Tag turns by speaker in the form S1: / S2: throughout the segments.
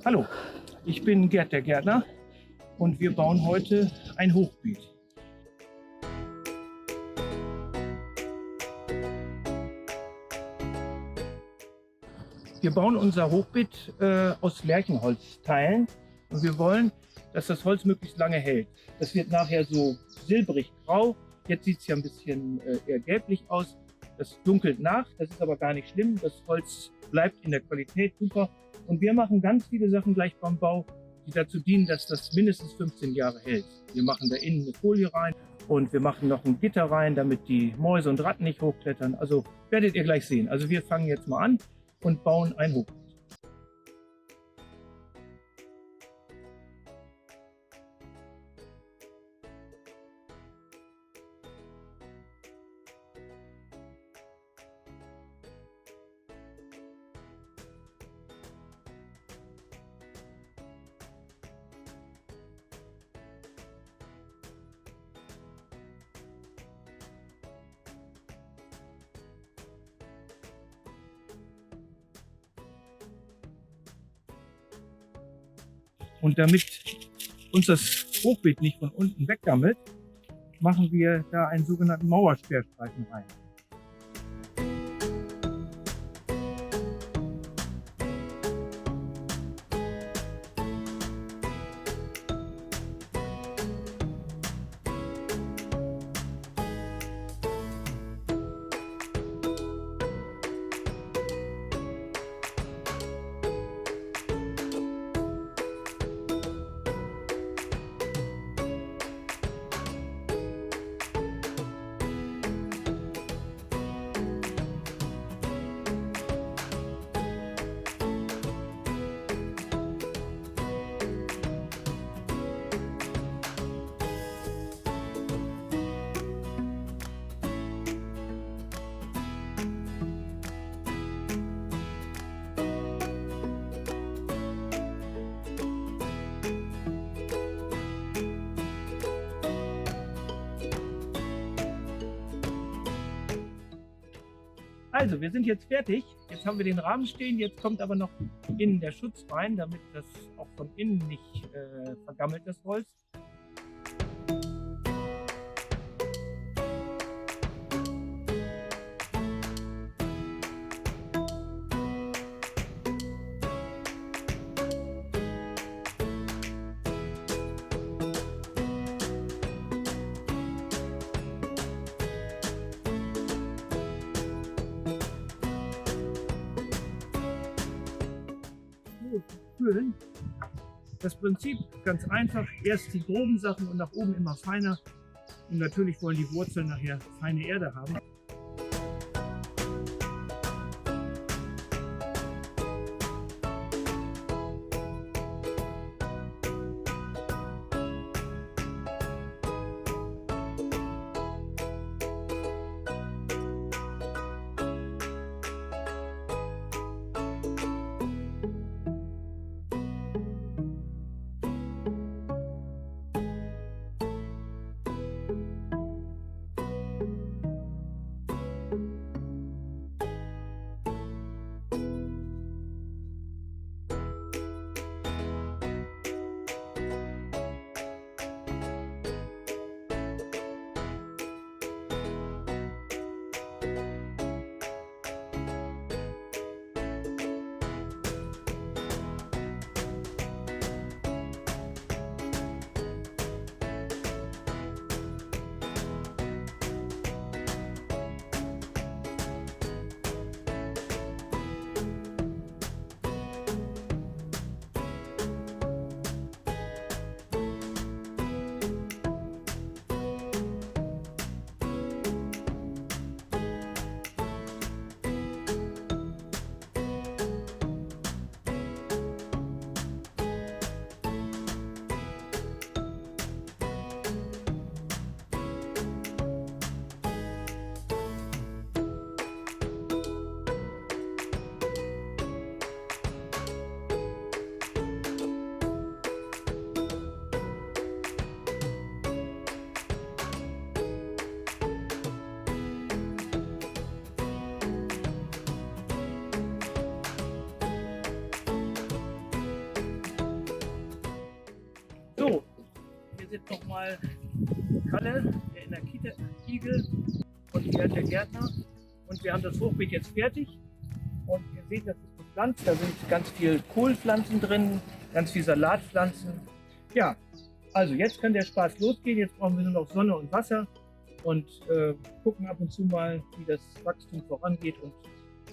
S1: Hallo, ich bin Gerd, der Gärtner, und wir bauen heute ein Hochbeet. Wir bauen unser Hochbeet aus Lärchenholzteilen und wir wollen, dass das Holz möglichst lange hält. Das wird nachher so silbrig grau. Jetzt sieht es ja ein bisschen eher gelblich aus. Das dunkelt nach, das ist aber gar nicht schlimm. Das Holz bleibt in der Qualität super. Und wir machen ganz viele Sachen gleich beim Bau, die dazu dienen, dass das mindestens 15 Jahre hält. Wir machen da innen eine Folie rein und wir machen noch ein Gitter rein, damit die Mäuse und Ratten nicht hochklettern. Also werdet ihr gleich sehen. Also wir fangen jetzt mal an und bauen ein Hochbeet. Und damit uns das Hochbeet nicht von unten weggammelt, machen wir da einen sogenannten Mauersperrstreifen rein. Also, wir sind jetzt fertig. Jetzt haben wir den Rahmen stehen. Jetzt kommt aber noch innen der Schutz rein, damit das auch von innen nicht vergammelt, das Holz. Kühlen. Das Prinzip ganz einfach, erst die groben Sachen und nach oben immer feiner. Und natürlich wollen die Wurzeln nachher feine Erde haben. jetzt nochmal Kalle, der Energieigel, und Gerd, der Gärtner. Und wir haben das Hochbeet jetzt fertig. Und ihr seht, das ist bepflanzt. Da sind ganz viel Kohlpflanzen drin, ganz viel Salatpflanzen. Ja, also jetzt kann der Spaß losgehen. Jetzt brauchen wir nur noch Sonne und Wasser und gucken ab und zu mal, wie das Wachstum vorangeht. Und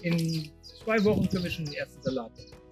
S1: in 2 Wochen können wir schon den ersten Salat machen.